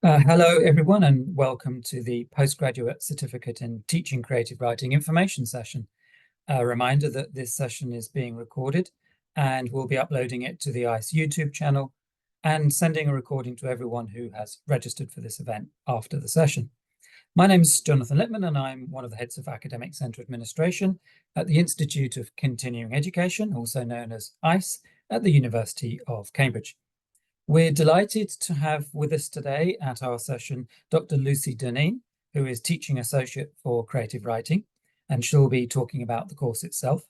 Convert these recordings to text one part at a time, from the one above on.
Hello, everyone, and welcome to the Postgraduate Certificate in Teaching Creative Writing information session. A reminder that this session is being recorded and we'll be uploading it to the ICE YouTube channel and sending a recording to everyone who has registered for this event after the session. My name is Jonathan Littman, and I'm one of the heads of Academic Centre Administration at the Institute of Continuing Education, also known as ICE, at the University of Cambridge. We're delighted to have with us today at our session Dr. Lucy Deneen, who is Teaching Associate for Creative Writing, and she'll be talking about the course itself,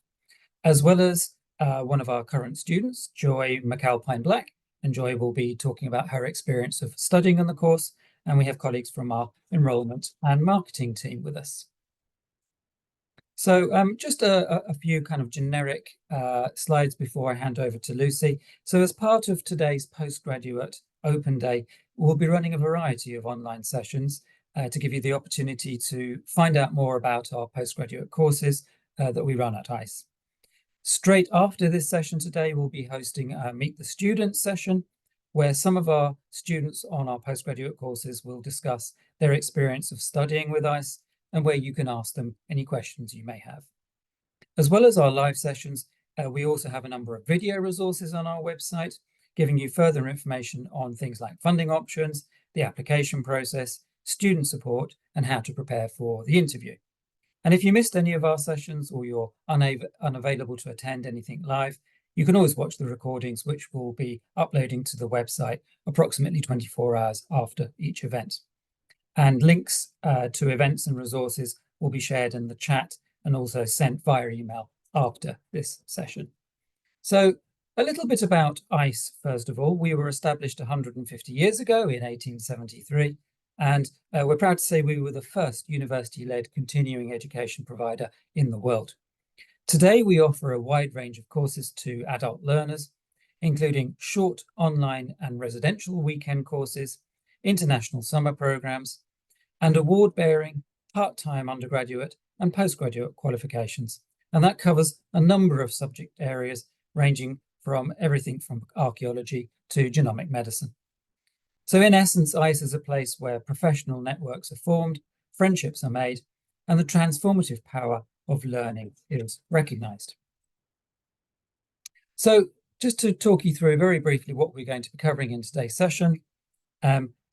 as well as one of our current students, Joy Mcalpine-Black, and Joy will be talking about her experience of studying on the course, and we have colleagues from our enrolment and marketing team with us. So just a few kind of generic slides before I hand over to Lucy. So as part of today's postgraduate open day, we'll be running a variety of online sessions to give you the opportunity to find out more about our postgraduate courses that we run at ICE. Straight after this session today, we'll be hosting a Meet the Students session, where some of our students on our postgraduate courses will discuss their experience of studying with ICE and where you can ask them any questions you may have. As well as our live sessions, we also have a number of video resources on our website, giving you further information on things like funding options, the application process, student support, and how to prepare for the interview. And if you missed any of our sessions or you're unavailable to attend anything live, you can always watch the recordings, which we'll be uploading to the website approximately 24 hours after each event. And links to events and resources will be shared in the chat and also sent via email after this session. So a little bit about ICE, first of all. We were established 150 years ago in 1873, and we're proud to say we were the first university-led continuing education provider in the world. Today, we offer a wide range of courses to adult learners, including short online and residential weekend courses, international summer programs, and award-bearing part-time undergraduate and postgraduate qualifications. And that covers a number of subject areas ranging from everything from archaeology to genomic medicine. So in essence, ICE is a place where professional networks are formed, friendships are made, and the transformative power of learning is recognized. So just to talk you through very briefly what we're going to be covering in today's session.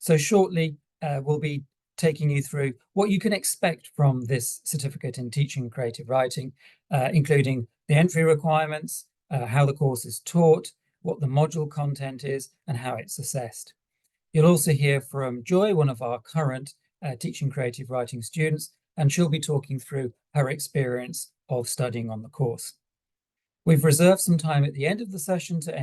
So shortly, we'll be taking you through what you can expect from this certificate in teaching creative writing, including the entry requirements, how the course is taught, what the module content is, and how it's assessed. You'll also hear from Joy, one of our current teaching creative writing students, and she'll be talking through her experience of studying on the course. We've reserved some time at the end of the session to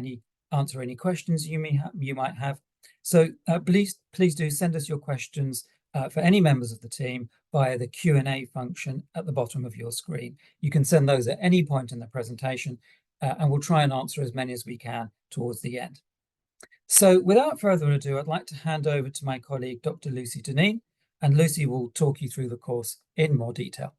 answer any questions you might have. So please do send us your questions for any members of the team via the Q&A function at the bottom of your screen. You can send those at any point in the presentation, and we'll try and answer as many as we can towards the end. So without further ado, I'd like to hand over to my colleague, Dr. Lucy Deneen, and Lucy will talk you through the course in more detail.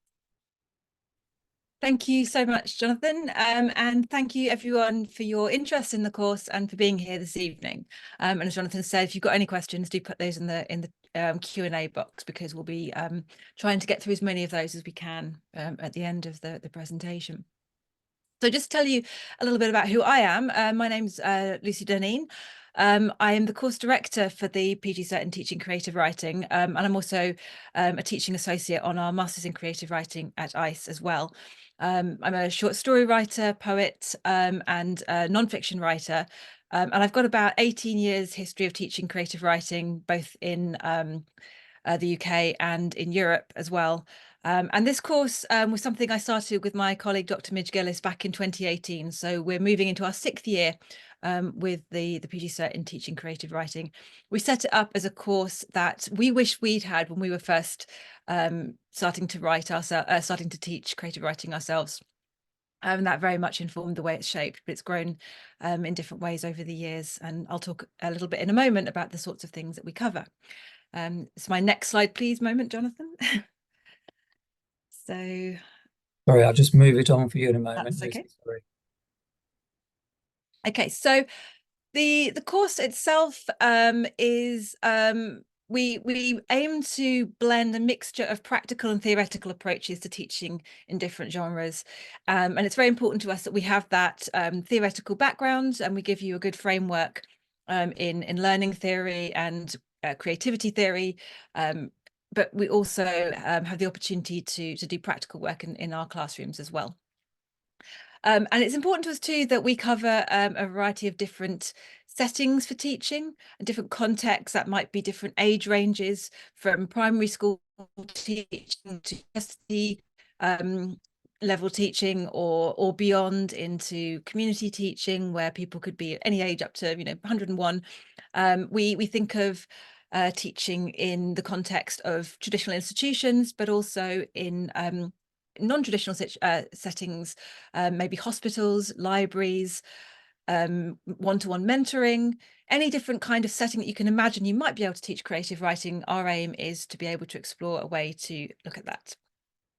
Thank you so much, Jonathan, and thank you everyone for your interest in the course and for being here this evening. And as Jonathan said, if you've got any questions, do put those in the Q&A box, because we'll be trying to get through as many of those as we can at the end of the presentation. So just to tell you a little bit about who I am, my name's Lucy Deneen. I am the course director for the PG Cert in Teaching Creative Writing, and I'm also a teaching associate on our Masters in Creative Writing at ICE as well. I'm a short story writer, poet, and non-fiction writer, and I've got about 18 years history of teaching creative writing, both in the UK and in Europe as well. And this course was something I started with my colleague, Dr. Midge Gillis, back in 2018. So we're moving into our 6th year with the PG Cert in Teaching Creative Writing. We set it up as a course that we wish we'd had when we were first starting to teach creative writing ourselves. And that very much informed the way it's shaped, but it's grown in different ways over the years. And I'll talk a little bit in a moment about the sorts of things that we cover. So my next slide, please, Jonathan. So, sorry, I'll just move it on for you in a moment. That's okay. Lucy, sorry. Okay, so the course itself is we aim to blend a mixture of practical and theoretical approaches to teaching in different genres, and it's very important to us that we have that theoretical background, and we give you a good framework in learning theory and creativity theory, but we also have the opportunity to do practical work in our classrooms as well. And it's important to us too that we cover a variety of different settings for teaching and different contexts. That might be different age ranges, from primary school teaching to university level teaching, or beyond into community teaching, where people could be at any age up to 101. We think of teaching in the context of traditional institutions, but also in non-traditional settings, maybe hospitals, libraries, one-to-one mentoring, any different kind of setting that you can imagine you might be able to teach creative writing. Our aim is to be able to explore a way to look at that.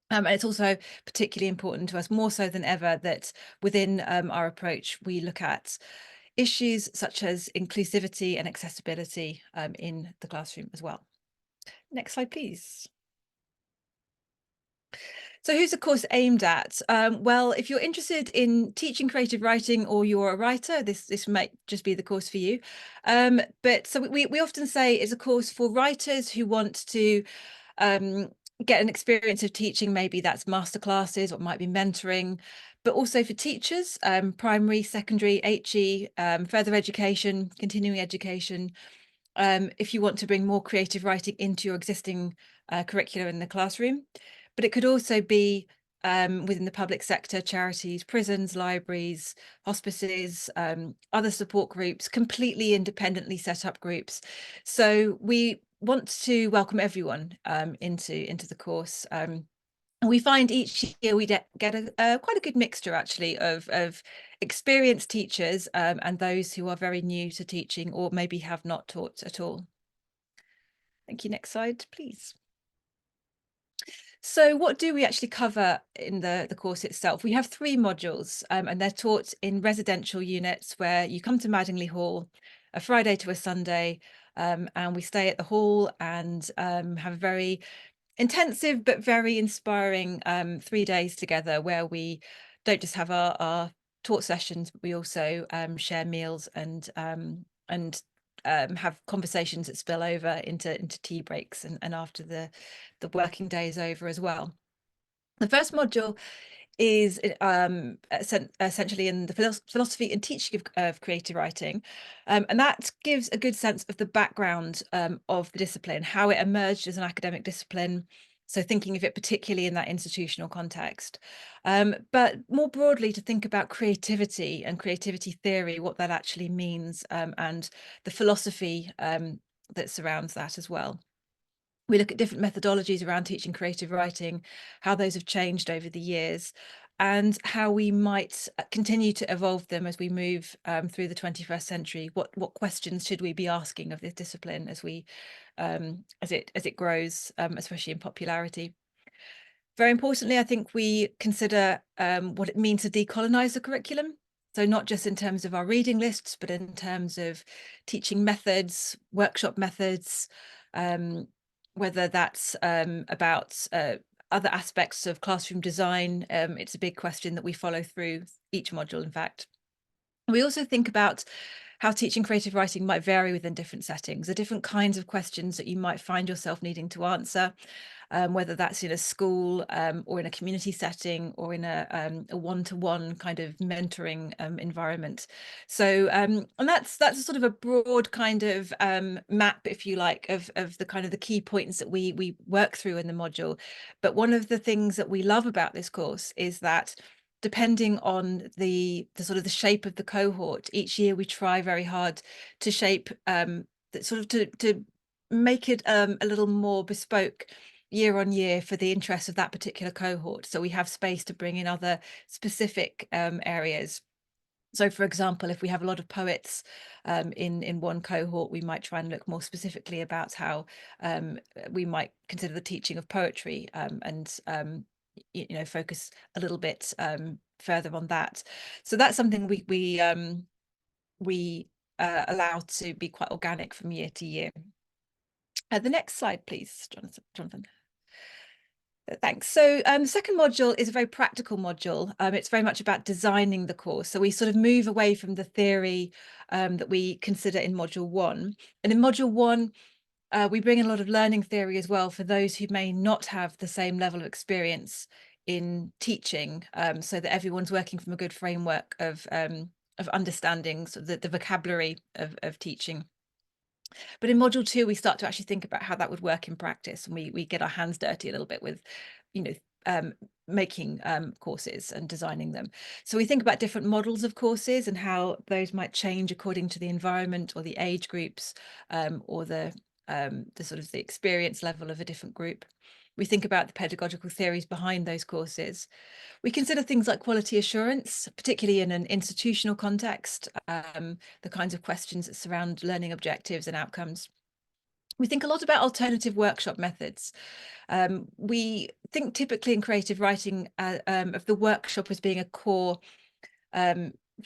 And it's also particularly important to us, more so than ever, that within our approach, we look at issues such as inclusivity and accessibility in the classroom as well. Next slide, please. So who's the course aimed at? Well, if you're interested in teaching creative writing, or you're a writer, this might just be the course for you. But so we often say it's a course for writers who want to get an experience of teaching. Maybe that's masterclasses, or it might be mentoring, but also for teachers, primary, secondary, HE, further education, continuing education. If you want to bring more creative writing into your existing curricula in the classroom. But it could also be within the public sector, charities, prisons, libraries, hospices, other support groups, completely independently set up groups. So we want to welcome everyone into the course. And we find each year we get quite a good mixture, actually, of experienced teachers and those who are very new to teaching, or maybe have not taught at all. Thank you. Next slide, please. So what do we actually cover in the course itself? We have 3 modules, and they're taught in residential units, where you come to Madingley Hall a Friday to a Sunday, and we stay at the hall and have a very intensive but very inspiring 3 days together, where we don't just have our taught sessions, but we also share meals and have conversations that spill over into tea breaks and after the working day is over as well. The first module is essentially in the philosophy and teaching of creative writing, and that gives a good sense of the background of the discipline, how it emerged as an academic discipline, so thinking of it particularly in that institutional context, but more broadly to think about creativity and creativity theory, what that actually means, and the philosophy that surrounds that as well. We look at different methodologies around teaching creative writing, how those have changed over the years, and how we might continue to evolve them as we move through the 21st century. What questions should we be asking of this discipline as it grows, especially in popularity? Very importantly, I think we consider what it means to decolonize the curriculum. So not just in terms of our reading lists, but in terms of teaching methods, workshop methods, whether that's about other aspects of classroom design. It's a big question that we follow through each module, in fact. We also think about how teaching creative writing might vary within different settings, the different kinds of questions that you might find yourself needing to answer, whether that's in a school or in a community setting, or in a one-to-one kind of mentoring environment. So and that's a sort of a broad kind of map, if you like, of the kind of the key points that we work through in the module. But one of the things that we love about this course is that, depending on the sort of the shape of the cohort, each year we try very hard to shape sort of to make it a little more bespoke year on year for the interests of that particular cohort. So we have space to bring in other specific areas. So, for example, if we have a lot of poets in one cohort, we might try and look more specifically about how we might consider the teaching of poetry, and focus a little bit further on that. So that's something we allow to be quite organic from year to year. The next slide, please, Jonathan. Thanks. So the second module is a very practical module. It's very much about designing the course. So we sort of move away from the theory that we consider in module 1. And in module 1, we bring in a lot of learning theory as well for those who may not have the same level of experience in teaching, so that everyone's working from a good framework of understanding sort of the vocabulary of teaching. But in module 2, we start to actually think about how that would work in practice, and we get our hands dirty a little bit with, making courses and designing them. So we think about different models of courses and how those might change according to the environment or the age groups, or the sort of the experience level of a different group. We think about the pedagogical theories behind those courses. We consider things like quality assurance, particularly in an institutional context, the kinds of questions that surround learning objectives and outcomes. We think a lot about alternative workshop methods. We think typically in creative writing of the workshop as being a core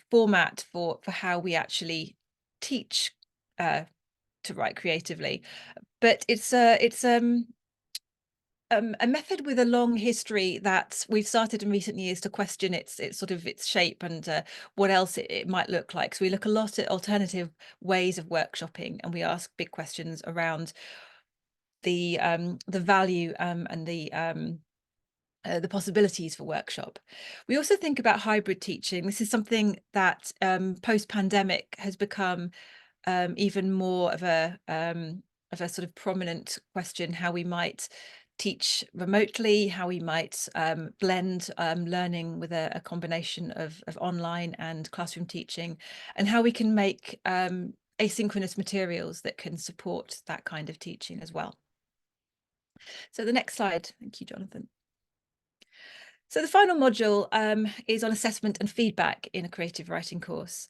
format for how we actually teach to write creatively. But it's a method with a long history that we've started in recent years to question its sort of its shape and what else it might look like. So we look a lot at alternative ways of workshopping, and we ask big questions around the value and the possibilities for workshop. We also think about hybrid teaching. This is something that post-pandemic has become even more of a sort of prominent question, how we might teach remotely, how we might blend learning with a combination of online and classroom teaching, and how we can make asynchronous materials that can support that kind of teaching as well. So the next slide. Thank you, Jonathan. So the final module is on assessment and feedback in a creative writing course.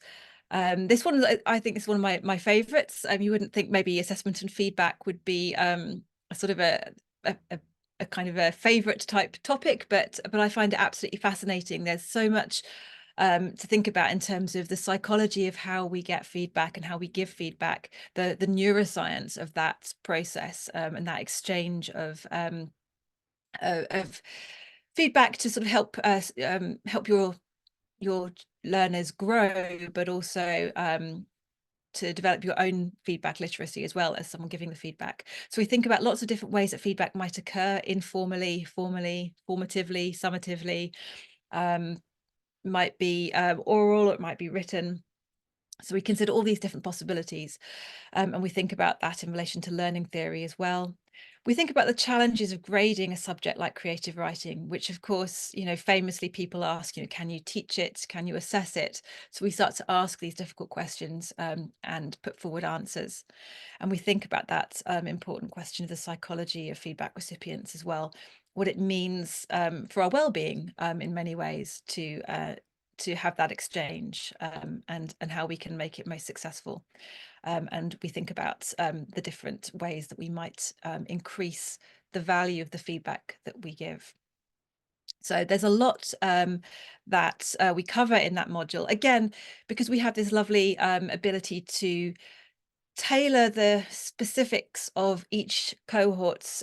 This one, I think, is one of my favorites. You wouldn't think maybe assessment and feedback would be a sort of a kind of a favorite type topic, but I find it absolutely fascinating. There's so much to think about in terms of the psychology of how we get feedback and how we give feedback, the neuroscience of that process, and that exchange of feedback to sort of help us help your learners grow, but also to develop your own feedback literacy as well as someone giving the feedback. So we think about lots of different ways that feedback might occur: informally, formally, formatively, summatively, might be oral, or it might be written. So we consider all these different possibilities, and we think about that in relation to learning theory as well. We think about the challenges of grading a subject like creative writing, which of course, famously people ask, can you teach it? Can you assess it? So we start to ask these difficult questions and put forward answers. And we think about that important question of the psychology of feedback recipients as well, what it means for our well-being in many ways to have that exchange, and how we can make it most successful. And we think about the different ways that we might increase the value of the feedback that we give. So there's a lot that we cover in that module, again, because we have this lovely ability to tailor the specifics of each cohort's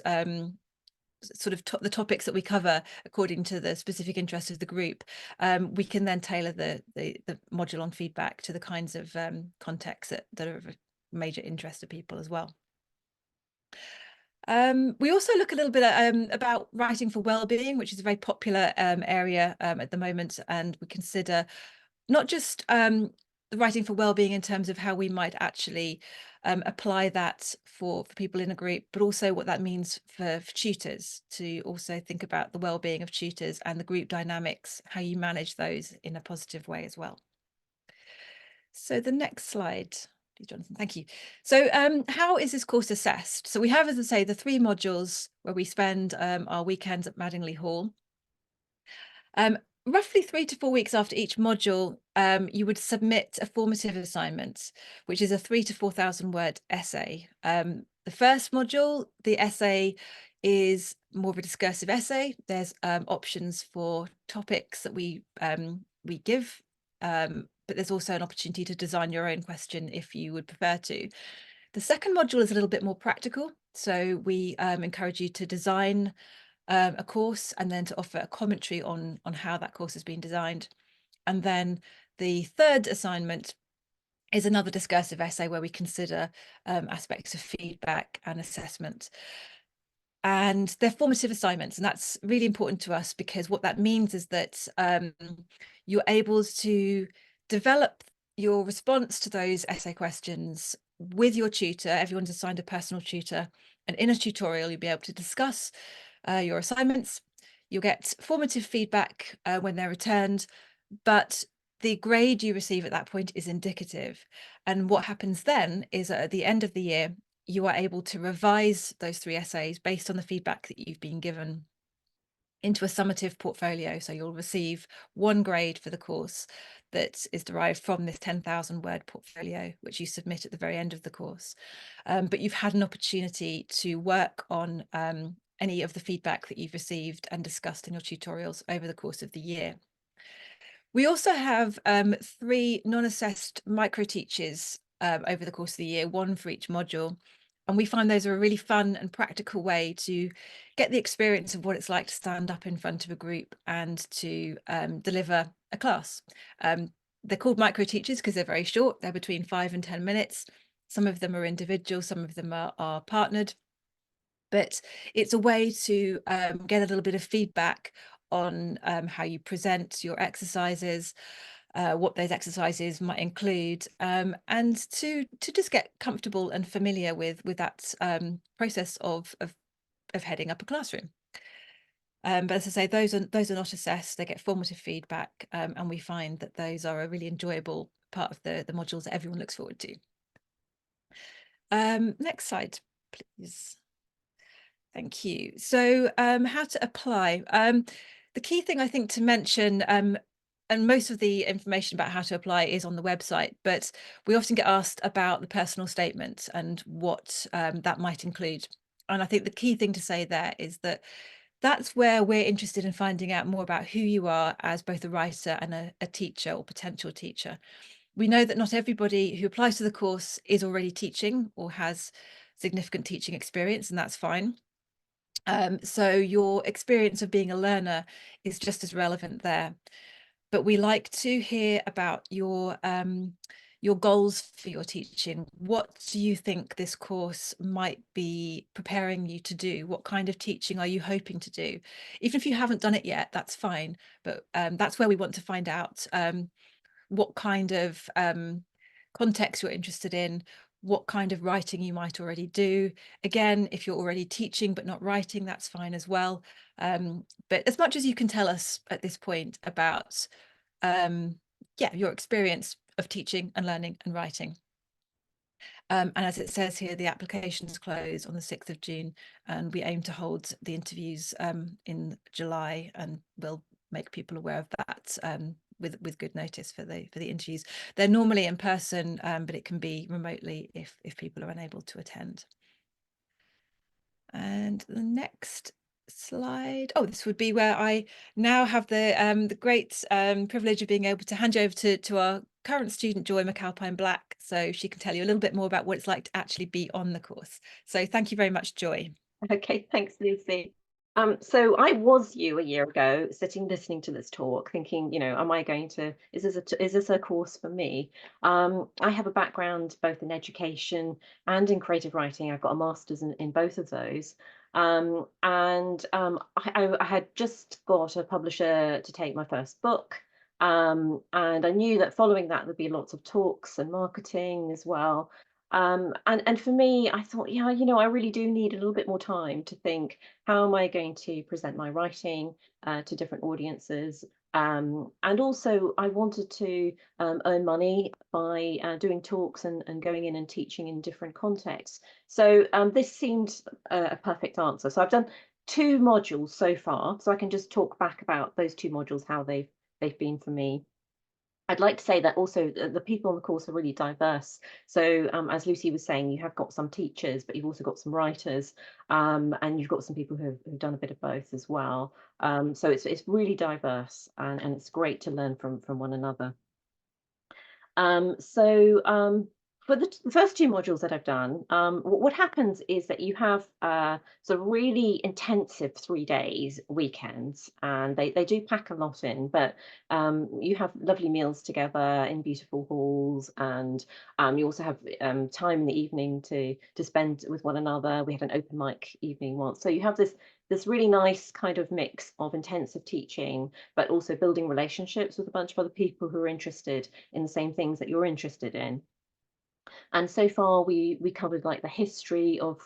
sort of the topics that we cover according to the specific interest of the group. We can then tailor the module on feedback to the kinds of contexts that are of major interest to people as well. We also look a little bit about writing for well-being, which is a very popular area at the moment, and we consider not just the writing for well-being in terms of how we might actually apply that for people in a group, but also what that means for tutors, to also think about the well-being of tutors and the group dynamics, how you manage those in a positive way as well. So the next slide, please, Jonathan. Thank you. So how is this course assessed? So we have, as I say, the 3 modules where we spend our weekends at Madingley Hall. Roughly 3 to 4 weeks after each module, you would submit a formative assignment, which is a 3,000 to 4,000 word essay. The first module, the essay is more of a discursive essay. There's options for topics that we give, but there's also an opportunity to design your own question if you would prefer to. The second module is a little bit more practical. So we encourage you to design a course and then to offer a commentary on how that course has been designed. And then the third assignment is another discursive essay where we consider aspects of feedback and assessment. And they're formative assignments, and that's really important to us because what that means is that you're able to develop your response to those essay questions with your tutor. Everyone's assigned a personal tutor, and in a tutorial you'll be able to discuss your assignments. You'll get formative feedback when they're returned, but the grade you receive at that point is indicative. And what happens then is at the end of the year, you are able to revise those 3 essays based on the feedback that you've been given into a summative portfolio. So you'll receive 1 grade for the course that is derived from this 10,000 word portfolio, which you submit at the very end of the course. But you've had an opportunity to work on any of the feedback that you've received and discussed in your tutorials over the course of the year. We also have 3 non-assessed micro teaches over the course of the year, 1 for each module. And we find those are a really fun and practical way to get the experience of what it's like to stand up in front of a group and to deliver a class. They're called micro teaches because they're very short. They're between 5 and 10 minutes. Some of them are individual, some of them are partnered. But it's a way to get a little bit of feedback on how you present your exercises, what those exercises might include, and to just get comfortable and familiar with that process of heading up a classroom. But as I say, those are not assessed. They get formative feedback, and we find that those are a really enjoyable part of the modules that everyone looks forward to. Next slide, please. Thank you. So how to apply. The key thing I think to mention, and most of the information about how to apply is on the website, but we often get asked about the personal statement and what that might include. And I think the key thing to say there is that that's where we're interested in finding out more about who you are as both a writer and a teacher or potential teacher. We know that not everybody who applies to the course is already teaching or has significant teaching experience, and that's fine. So your experience of being a learner is just as relevant there. But we like to hear about your goals for your teaching. What do you think this course might be preparing you to do? What kind of teaching are you hoping to do? Even if you haven't done it yet, that's fine. But that's where we want to find out what kind of context you're interested in, what kind of writing you might already do. Again, if you're already teaching but not writing, that's fine as well. But as much as you can tell us at this point about your experience of teaching and learning and writing. And as it says here, the applications close on the 6th of June, and we aim to hold the interviews in July, and we'll make people aware of that with good notice for the interviews. They're normally in person, but it can be remotely if people are unable to attend. And the next slide. Oh, this would be where I now have the great privilege of being able to hand you over to our current student, Joy Mcalpine-Black, so she can tell you a little bit more about what it's like to actually be on the course. So thank you very much, Joy. Okay, thanks, Lucy. So I was you a year ago, sitting listening to this talk, thinking, am I going to? Is this a course for me? I have a background both in education and in creative writing. I've got a master's in both of those. I had just got a publisher to take my first book. And I knew that following that there'd be lots of talks and marketing as well. And for me, I thought, yeah, I really do need a little bit more time to think, how am I going to present my writing to different audiences? And also, I wanted to earn money by doing talks and going in and teaching in different contexts. So this seemed a perfect answer. So I've done 2 modules so far, so I can just talk back about those 2 modules, how they've been for me. I'd like to say that also the people on the course are really diverse. So as Lucy was saying, you have got some teachers, but you've also got some writers, and you've got some people who've done a bit of both as well. So it's really diverse, and it's great to learn from one another. for the first two modules that I've done, what happens is that you have sort of really intensive 3 days weekends, and they do pack a lot in, but you have lovely meals together in beautiful halls, and you also have time in the evening to spend with one another. We had an open mic evening once, so you have this really nice kind of mix of intensive teaching, but also building relationships with a bunch of other people who are interested in the same things that you're interested in. And so far, we covered like the history of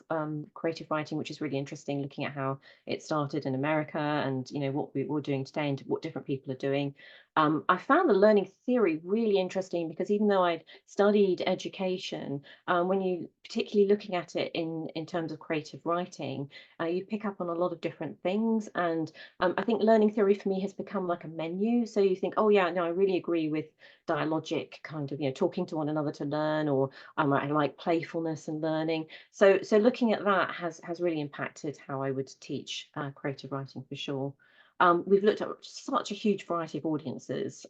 creative writing, which is really interesting, looking at how it started in America, and what we're doing today and what different people are doing. I found the learning theory really interesting, because even though I'd studied education, when you particularly looking at it in terms of creative writing, you pick up on a lot of different things. And I think learning theory for me has become like a menu. So you think, oh yeah, no, I really agree with dialogic kind of, talking to one another to learn, or I like playfulness and learning. So looking at that has really impacted how I would teach creative writing, for sure. We've looked at such a huge variety of audiences.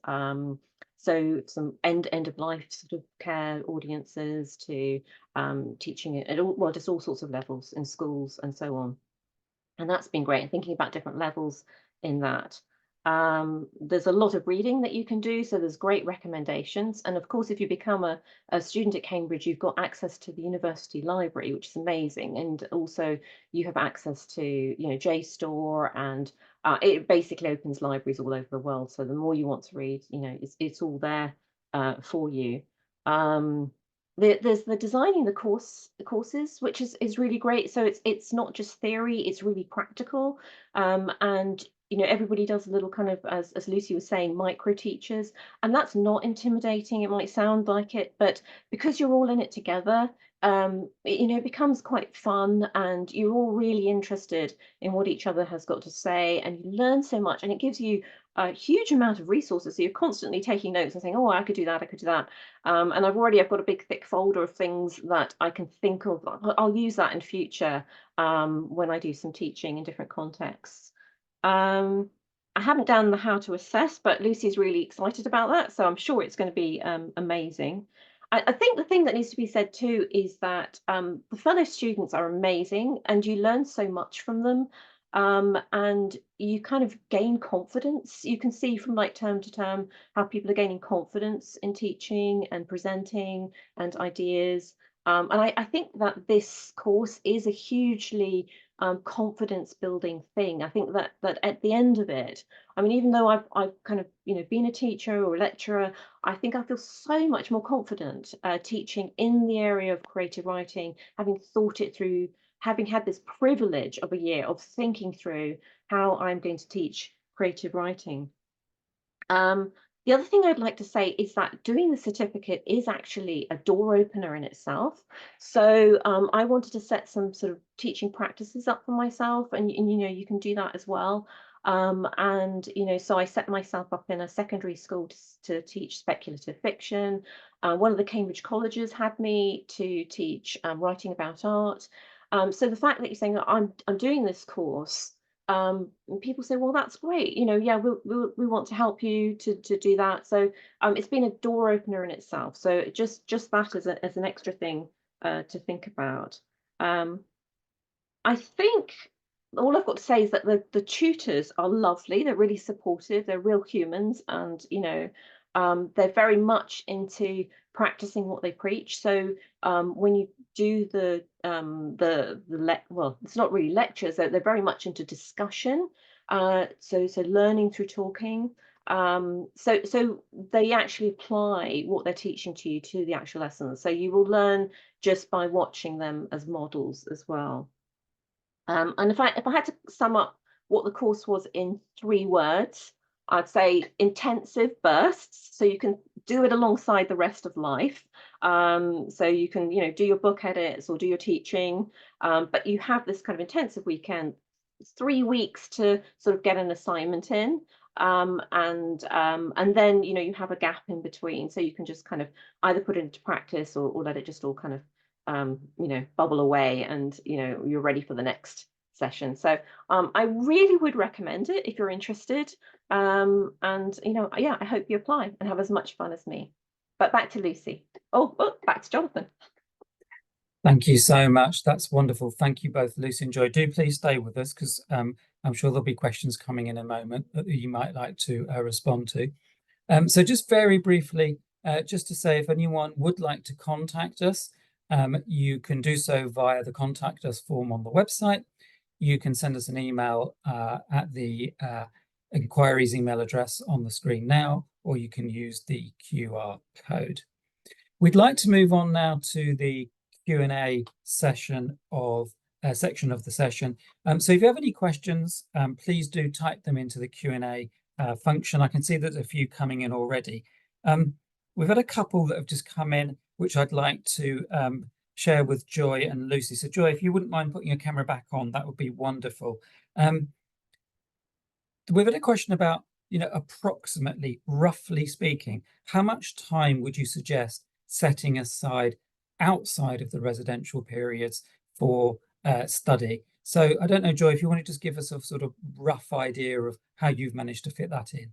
So some end of life sort of care audiences, to teaching it at all, well, just all sorts of levels in schools and so on. And that's been great, and thinking about different levels in that. There's a lot of reading that you can do, so there's great recommendations. And of course, if you become a student at Cambridge, you've got access to the university library, which is amazing. And also you have access to JSTOR, and it basically opens libraries all over the world. So the more you want to read, it's all there for you. There's the designing the courses, which is really great. So it's not just theory, it's really practical. And everybody does a little kind of, as Lucy was saying, micro teachers, and that's not intimidating. It might sound like it, but because you're all in it together, it becomes quite fun, and you're all really interested in what each other has got to say, and you learn so much, and it gives you a huge amount of resources. So you're constantly taking notes and saying, oh, I could do that, I could do that. And I've got a big thick folder of things that I can think of. I'll use that in future when I do some teaching in different contexts. I haven't done the how to assess, but Lucy's really excited about that, so I'm sure it's going to be amazing. I think the thing that needs to be said too is that the fellow students are amazing, and you learn so much from them, and you kind of gain confidence. You can see from like term to term how people are gaining confidence in teaching and presenting and ideas. And I think that this course is a hugely confidence building thing. I think that at the end of it, I mean, even though I've kind of been a teacher or a lecturer, I think I feel so much more confident teaching in the area of creative writing, having thought it through, having had this privilege of a year of thinking through how I'm going to teach creative writing. The other thing I'd like to say is that doing the certificate is actually a door opener in itself. So I wanted to set some sort of teaching practices up for myself, and you can do that as well. And so I set myself up in a secondary school to teach speculative fiction. One of the Cambridge colleges had me to teach writing about art. So the fact that you're saying that I'm doing this course, people say, well, that's great, yeah, we want to help you to do that. So it's been a door opener in itself. So just that as an extra thing to think about. I think all I've got to say is that the tutors are lovely. They're really supportive. They're real humans, and they're very much into practicing what they preach. So when you do well, it's not really lectures. They're very much into discussion. So learning through talking. So they actually apply what they're teaching to you to the actual lessons. So you will learn just by watching them as models as well. And if I had to sum up what the course was in 3 words, I'd say intensive bursts. So you can do it alongside the rest of life. So you can, do your book edits or do your teaching, but you have this kind of intensive weekend, 3 weeks to sort of get an assignment in. And then, you have a gap in between. So you can just kind of either put it into practice or let it just all kind of bubble away, and you're ready for the next session. So I really would recommend it if you're interested, and yeah, I hope you apply and have as much fun as me. But back to Lucy. Oh, back to Jonathan. Thank you so much. That's wonderful. Thank you both, Lucy and Joy. Do please stay with us, because I'm sure there'll be questions coming in a moment that you might like to respond to. So just very briefly, just to say, if anyone would like to contact us, you can do so via the contact us form on the website. You can send us an email at the inquiries email address on the screen now, or you can use the QR code. We'd like to move on now to the Q&A section of section of the session. So if you have any questions, please do type them into the Q&A function. I can see there's a few coming in already. We've had a couple that have just come in, which I'd like to share with Joy and Lucy. So Joy, if you wouldn't mind putting your camera back on, that would be wonderful. We've had a question about, approximately, roughly speaking, how much time would you suggest setting aside outside of the residential periods for study? So I don't know, Joy, if you want to just give us a sort of rough idea of how you've managed to fit that in.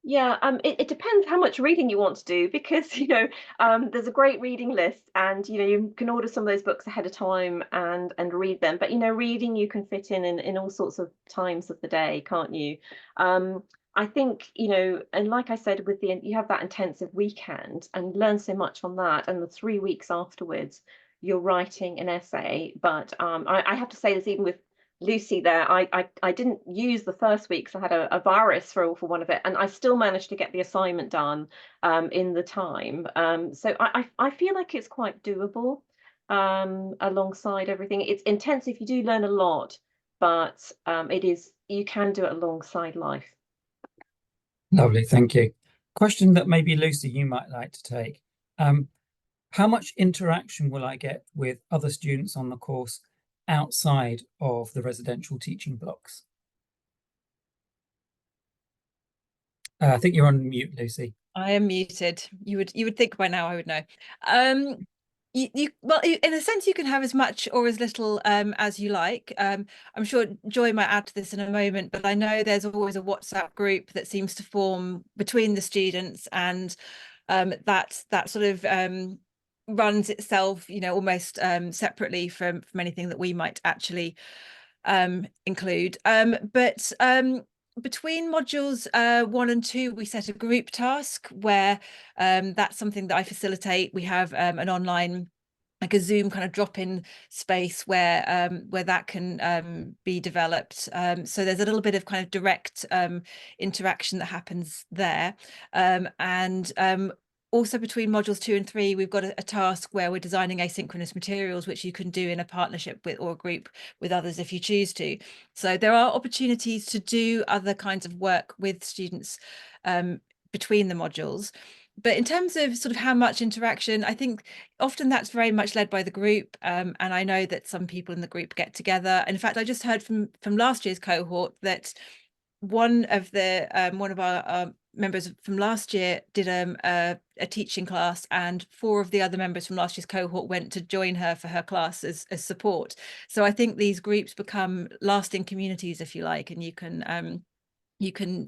Yeah, it depends how much reading you want to do, because there's a great reading list, and you can order some of those books ahead of time and read them. But reading you can fit in all sorts of times of the day, can't you? I think and like I said, with you have that intensive weekend and learn so much on that, and the 3 weeks afterwards you're writing an essay. But I have to say this, even with Lucy there, I didn't use the first week because I had a virus for one of it, and I still managed to get the assignment done in the time. So I feel like it's quite doable alongside everything. It's intensive, you do learn a lot, but you can do it alongside life. Lovely, thank you. Question that maybe Lucy you might like to take. How much interaction will I get with other students on the course outside of the residential teaching blocks? I think you're on mute, Lucy. I am muted. You would think by now I would know. Well, in a sense, you can have as much or as little as you like. I'm sure Joy might add to this in a moment, but I know there's always a WhatsApp group that seems to form between the students, and that sort of runs itself, almost separately from anything that we might actually include. But between modules 1 and 2, we set a group task where that's something that I facilitate. We have an online, like a Zoom kind of drop-in space where that can be developed. So there's a little bit of kind of direct interaction that happens there. And also between modules 2 and 3, we've got a task where we're designing asynchronous materials, which you can do in a partnership with or a group with others if you choose to. So there are opportunities to do other kinds of work with students between the modules. But in terms of sort of how much interaction, I think often that's very much led by the group. And I know that some people in the group get together. And in fact, I just heard from last year's cohort that one of our members from last year did a teaching class, and 4 of the other members from last year's cohort went to join her for her class as support. So I think these groups become lasting communities, if you like, and you can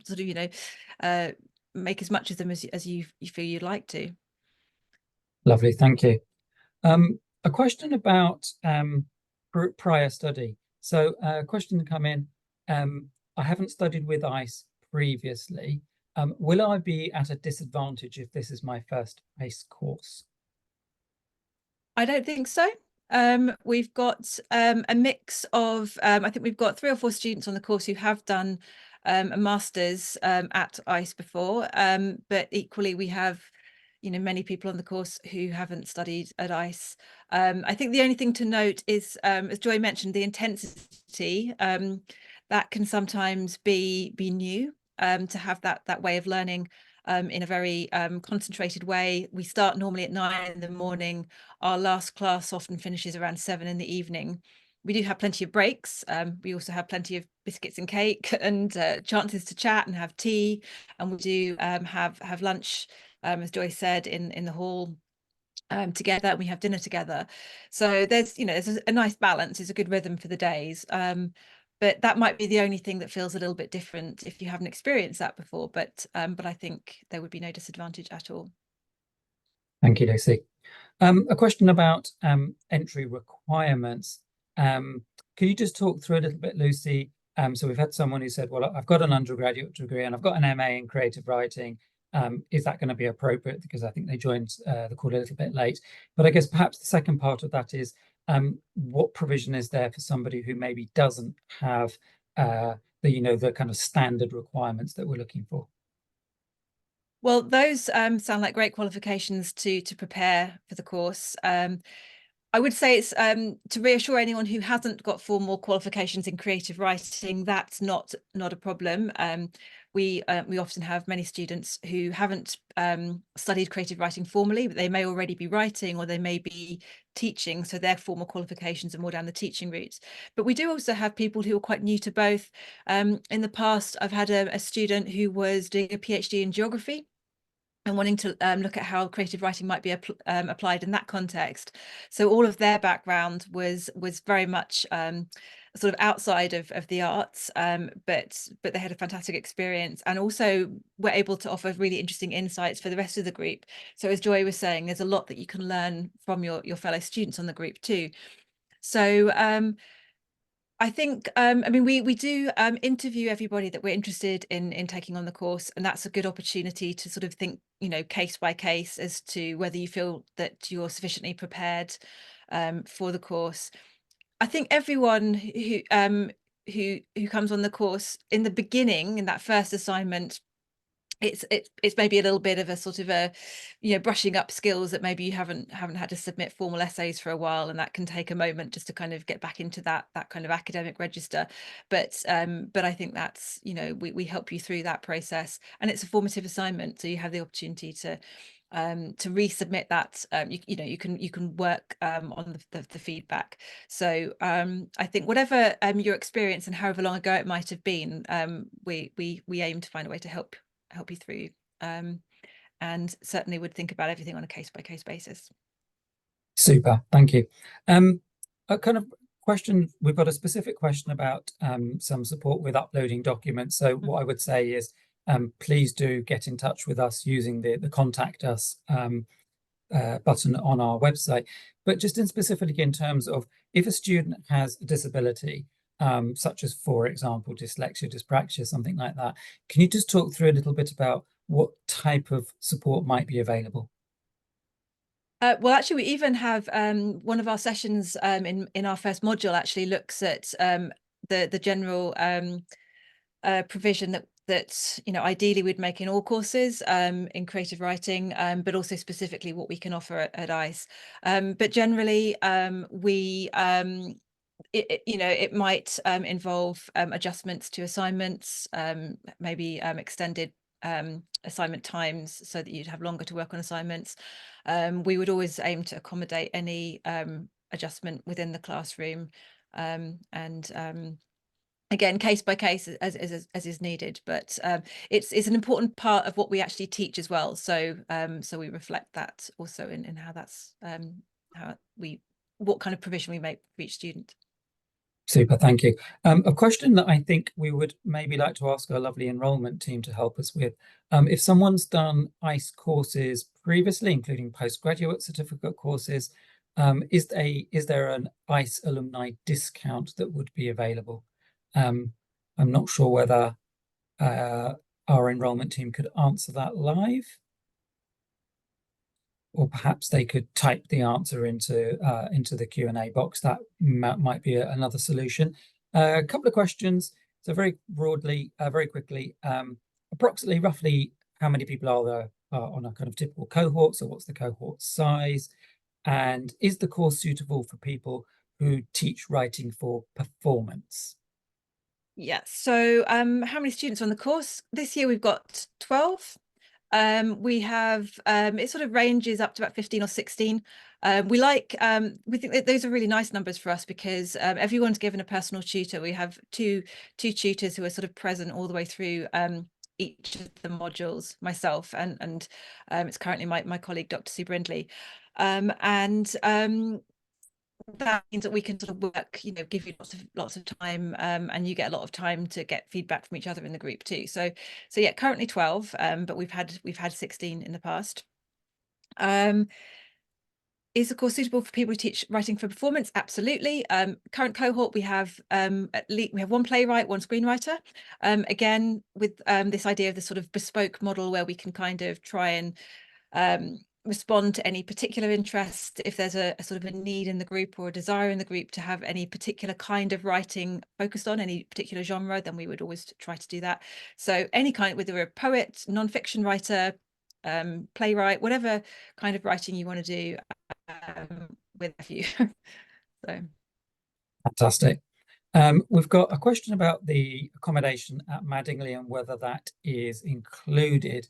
sort of make as much of them as you feel you'd like to. Lovely, thank you. A question about prior study. So a question come in. I haven't studied with ICE previously. Will I be at a disadvantage if this is my first ICE course? I don't think so. We've got a mix of, I think we've got 3 or 4 students on the course who have done a master's at ICE before, but equally we have many people on the course who haven't studied at ICE. I think the only thing to note is, as Joy mentioned, the intensity that can sometimes be new, to have that way of learning in a very concentrated way. We start normally at 9 in the morning. Our last class often finishes around 7 in the evening. We do have plenty of breaks. We also have plenty of biscuits and cake and chances to chat and have tea. And we do have lunch, as Joy said, in the hall together. We have dinner together. So there's a nice balance. It's a good rhythm for the days. But that might be the only thing that feels a little bit different if you haven't experienced that before. But I think there would be no disadvantage at all. Thank you, Lucy. A question about entry requirements. Can you just talk through a little bit, Lucy? So we've had someone who said, well, I've got an undergraduate degree and I've got an MA in creative writing. Is that going to be appropriate? Because I think they joined the call a little bit late. But I guess perhaps the second part of that is, what provision is there for somebody who maybe doesn't have the kind of standard requirements that we're looking for? Well, those sound like great qualifications to prepare for the course. I would say it's to reassure anyone who hasn't got formal qualifications in creative writing, that's not a problem. We often have many students who haven't studied creative writing formally, but they may already be writing or they may be teaching, so their formal qualifications are more down the teaching route. But we do also have people who are quite new to both. In the past, I've had a student who was doing a PhD in geography and wanting to look at how creative writing might be applied in that context. So all of their background was very much sort of outside of the arts, but they had a fantastic experience and also were able to offer really interesting insights for the rest of the group. So as Joy was saying, there's a lot that you can learn from your fellow students on the group too. So I think, I mean, we do interview everybody that we're interested in taking on the course, and that's a good opportunity to sort of think, case by case as to whether you feel that you're sufficiently prepared for the course. I think everyone who comes on the course in the beginning, in that first assignment, it's maybe a little bit of a sort of a brushing up skills that maybe you haven't had to submit formal essays for a while, and that can take a moment just to kind of get back into that kind of academic register. But I think that's we help you through that process, and it's a formative assignment, so you have the opportunity to resubmit that. You can work on the feedback. So I think whatever your experience and however long ago it might have been, we aim to find a way to help you through, and certainly would think about everything on a case-by-case basis. Super, thank you. A kind of question, we've got a specific question about some support with uploading documents. So what I would say is, please do get in touch with us using the contact us button on our website. But just specifically in terms of if a student has a disability, such as, for example, dyslexia, dyspraxia, something like that, can you just talk through a little bit about what type of support might be available? Well, actually, we even have one of our sessions in our first module actually looks at the general provision that ideally we'd make in all courses in creative writing, but also specifically what we can offer at ICE. But generally, it might involve adjustments to assignments, maybe extended assignment times so that you'd have longer to work on assignments. We would always aim to accommodate any adjustment within the classroom, and again, case by case as is needed, but it's an important part of what we actually teach as well. So so we reflect that also in how that's what kind of provision we make for each student. Super, thank you. A question that I think we would maybe like to ask our lovely enrolment team to help us with. If someone's done ICE courses previously, including postgraduate certificate courses, is there an ICE alumni discount that would be available? I'm not sure whether our enrolment team could answer that live, or perhaps they could type the answer into the Q&A box. That might be another solution. A couple of questions. So very broadly, very quickly, approximately roughly how many people are there on a kind of typical cohort? So what's the cohort size? And is the course suitable for people who teach writing for performance? Yeah, so how many students on the course? This year we've got 12. We have it sort of ranges up to about 15 or 16. We think that those are really nice numbers for us because everyone's given a personal tutor. We have two tutors who are sort of present all the way through each of the modules, myself and it's currently my colleague Dr. Sue Brindley, and that means that we can sort of work, give you lots of time, and you get a lot of time to get feedback from each other in the group too. So yeah, currently 12, but we've had 16 in the past. Is the course suitable for people who teach writing for performance? Absolutely. Current cohort, we have at least one playwright, one screenwriter. Again, with this idea of the sort of bespoke model where we can kind of try and respond to any particular interest. If there's a sort of a need in the group or a desire in the group to have any particular kind of writing focused on any particular genre, then we would always try to do that. So any kind, whether we're a poet, non-fiction writer, playwright, whatever kind of writing you want to do, with you. So fantastic. We've got a question about the accommodation at Madingley and whether that is included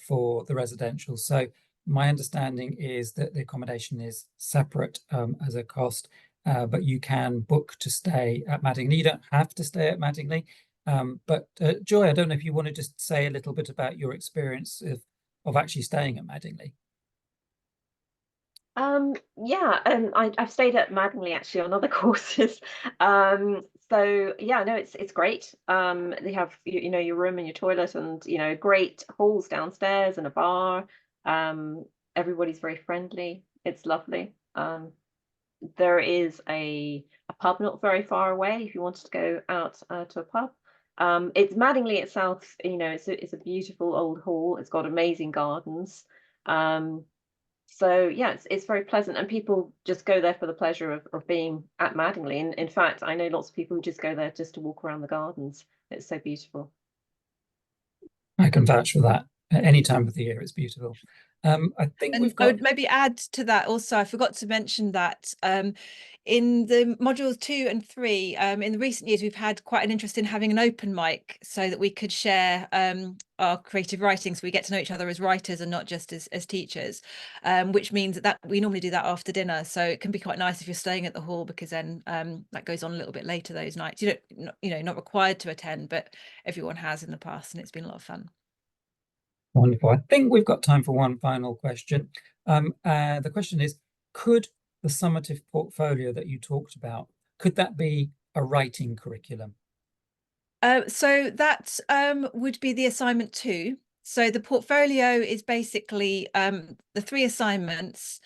for the residential. So my understanding is that the accommodation is separate as a cost, but you can book to stay at Madingley. You don't have to stay at Madingley. But Joy, I don't know if you want to just say a little bit about your experience of actually staying at Madingley. Yeah, I've stayed at Madingley actually on other courses. So yeah, no, it's great. They have you know, your room and your toilet, and you know, great halls downstairs and a bar. Everybody's very friendly. It's lovely. There is a pub not very far away if you wanted to go out to a pub. It's Madingley itself, you know, it's a beautiful old hall. It's got amazing gardens. So yeah, it's very pleasant, and people just go there for the pleasure of being at Madingley. And in fact, I know lots of people who just go there just to walk around the gardens. It's so beautiful. I can vouch for that. At any time of the year, it's beautiful. I think we've got... I would maybe add to that also, I forgot to mention that in the modules 2 and 3, in the recent years, we've had quite an interest in having an open mic so that we could share our creative writing, so we get to know each other as writers and not just as teachers, which means that we normally do that after dinner. So it can be quite nice if you're staying at the hall, because then that goes on a little bit later those nights. You know, not required to attend, but everyone has in the past, and it's been a lot of fun. Wonderful. I think we've got time for one final question. The question is, could the summative portfolio that you talked about, could that be a writing curriculum? So that would be the assignment 2. So the portfolio is basically the 3 assignments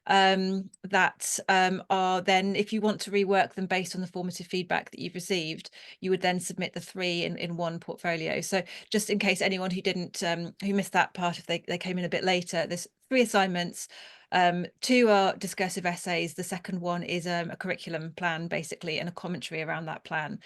that are then, if you want to rework them based on the formative feedback that you've received, you would then submit the 3 in one portfolio. So just in case anyone who didn't who missed that part, if they came in a bit later, there's 3 assignments. 2 are discursive essays. The second one is a curriculum plan, basically, and a commentary around that plan.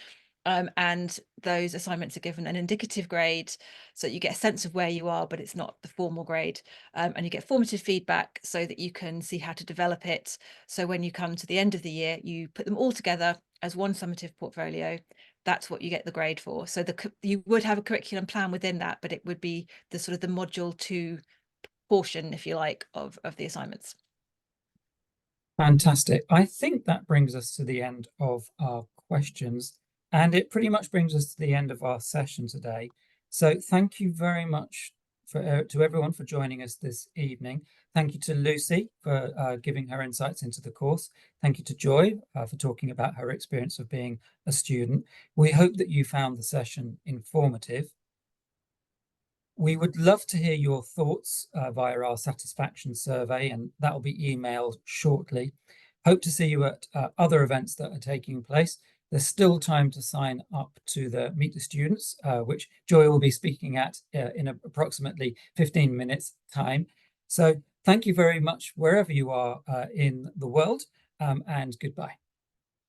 And those assignments are given an indicative grade, so you get a sense of where you are, but it's not the formal grade. And you get formative feedback so that you can see how to develop it. So when you come to the end of the year, you put them all together as one summative portfolio. That's what you get the grade for. So you would have a curriculum plan within that, but it would be the sort of the module 2 portion, if you like, of the assignments. Fantastic. I think that brings us to the end of our questions. And it pretty much brings us to the end of our session today. So thank you very much to everyone for joining us this evening. Thank you to Lucy for giving her insights into the course. Thank you to Joy for talking about her experience of being a student. We hope that you found the session informative. We would love to hear your thoughts via our satisfaction survey, and that will be emailed shortly. Hope to see you at other events that are taking place. There's still time to sign up to the Meet the Students, which Joy will be speaking at in approximately 15 minutes time. So thank you very much wherever you are in the world, and goodbye.